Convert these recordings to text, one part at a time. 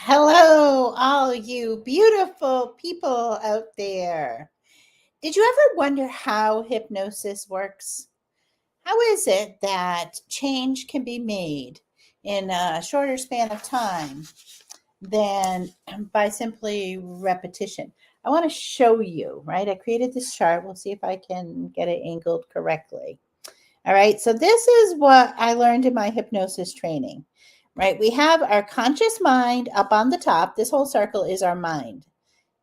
Hello, all you beautiful people out there. Did you ever wonder how hypnosis works? How is it that change can be made in a shorter span of time than by simply repetition? I want to show you, right? I created this chart. We'll see if I can get it angled correctly. All right, so this is what I learned in my hypnosis training, right? We have our conscious mind up on the top. This whole circle is our mind.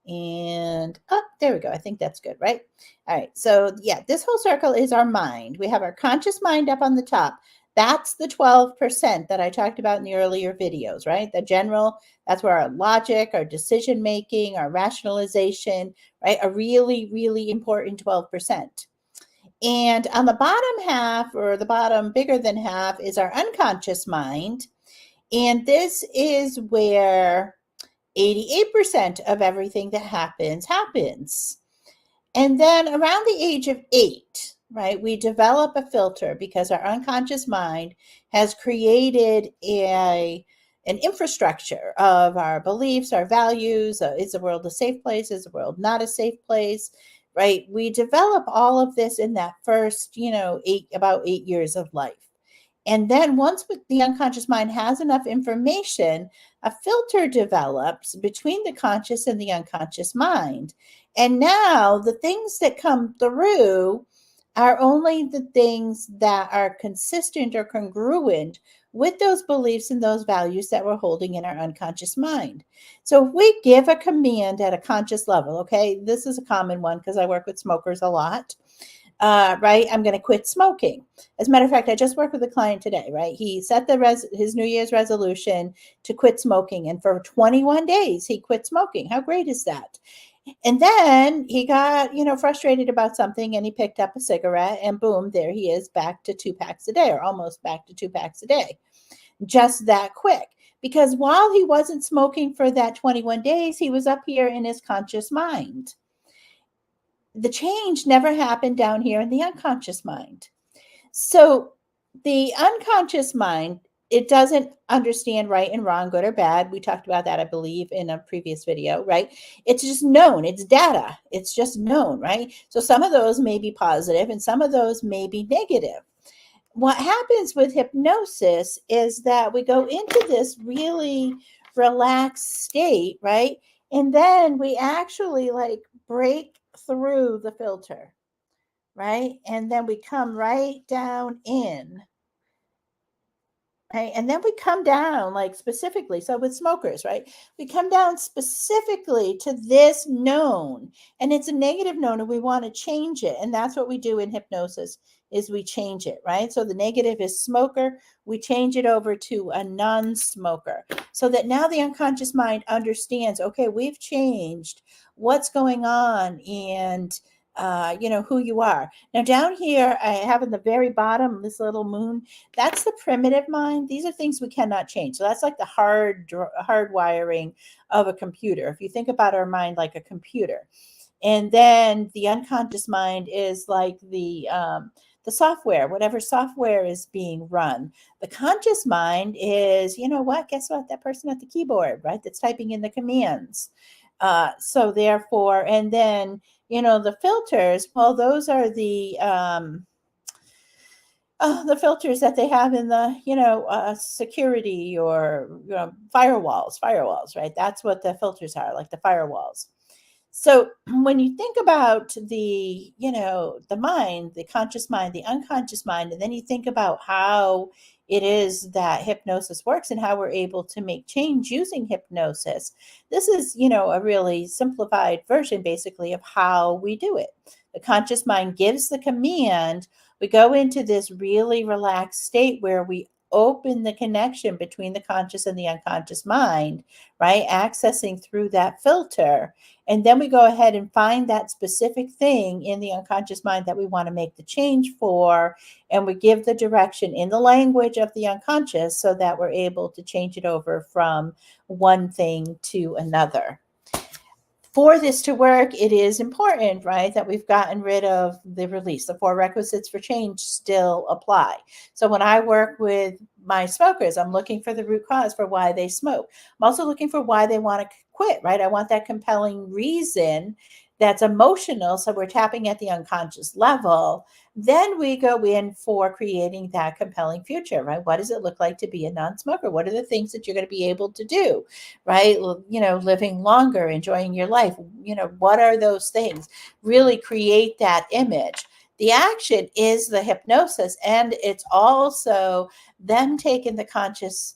And there we go. I think that's good, right? All right, so yeah, this whole circle is our mind. We have our conscious mind up on the top. That's the 12% that I talked about in the earlier videos, right? The general, that's where our logic, our decision making, our rationalization, right? A really, really important 12%. And on the bottom half, or the bottom bigger than half, is our unconscious mind. And this is where 88% of everything that happens. And then around the age of 8, right, we develop a filter because our unconscious mind has created an infrastructure of our beliefs, our values. Is the world a safe place? Is the world not a safe place? Right? We develop all of this in that first, about 8 years of life. And then once the unconscious mind has enough information, a filter develops between the conscious and the unconscious mind. And now the things that come through are only the things that are consistent or congruent with those beliefs and those values that we're holding in our unconscious mind. So if we give a command at a conscious level, okay, this is a common one because I work with smokers a lot. Right? I'm going to quit smoking. As a matter of fact, I just worked with a client today, right? He set his New Year's resolution to quit smoking. And for 21 days, he quit smoking. How great is that? And then he got, frustrated about something and he picked up a cigarette and boom, there he is back to 2 packs a day or almost back to 2 packs a day. Just that quick. Because while he wasn't smoking for that 21 days, he was up here in his conscious mind. The change never happened down here in the unconscious mind. So the unconscious mind, it doesn't understand right and wrong, good or bad. We talked about that, I believe, in a previous video, right? It's just known. It's data. It's just known, right? So some of those may be positive and some of those may be negative. What happens with hypnosis is that we go into this really relaxed state, right? And then we actually break through the filter, right? And then we come right down in. Right? And then we come down specifically. So with smokers, right? We come down specifically to this known, and it's a negative known, and we want to change it. And that's what we do in hypnosis is we change it, right? So the negative is smoker. We change it over to a non-smoker so that now the unconscious mind understands, okay, we've changed what's going on and who you are. Now down here, I have in the very bottom, this little moon, that's the primitive mind. These are things we cannot change. So that's like the hard wiring of a computer. If you think about our mind like a computer. And then the unconscious mind is like the software, whatever software is being run. The conscious mind is, guess what? That person at the keyboard, right? That's typing in the commands. So therefore, and then, the filters, well, those are the filters that they have in the, security or firewalls, right? That's what the filters are, like the firewalls. So when you think about the mind, the conscious mind, the unconscious mind, and then you think about how it is that hypnosis works and how we're able to make change using hypnosis. This is, a really simplified version basically of how we do it. The conscious mind gives the command. We go into this really relaxed state where we open the connection between the conscious and the unconscious mind, right? Accessing through that filter. And then we go ahead and find that specific thing in the unconscious mind that we want to make the change for. And we give the direction in the language of the unconscious so that we're able to change it over from one thing to another. For this to work, it is important, right, that we've gotten rid of the release. The 4 requisites for change still apply. So when I work with my smokers. I'm looking for the root cause for why they smoke. I'm also looking for why they want to quit, right? I want that compelling reason that's emotional. So we're tapping at the unconscious level. Then we go in for creating that compelling future, right? What does it look like to be a non-smoker? What are the things that you're going to be able to do, right? Living longer, enjoying your life. What are those things? Really create that image. The action is the hypnosis, and it's also them taking the conscious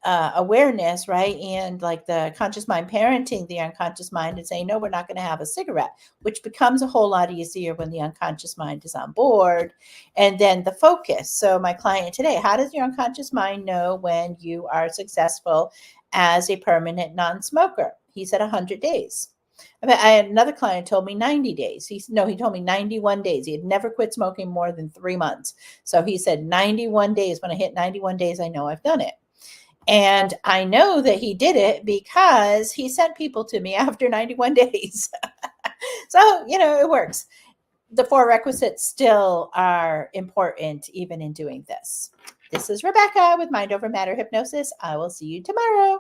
awareness, right? And like the conscious mind parenting the unconscious mind and saying, no, we're not going to have a cigarette, which becomes a whole lot easier when the unconscious mind is on board. And then the focus. So, my client today, how does your unconscious mind know when you are successful as a permanent non smoker? He said 100 days. I had another client told me 90 days. He told me 91 days. He had never quit smoking more than 3 months. So he said 91 days. When I hit 91 days, I know I've done it. And I know that he did it because he sent people to me after 91 days. So, it works. The four requisites still are important even in doing this. This is Rebecca with Mind Over Matter Hypnosis. I will see you tomorrow.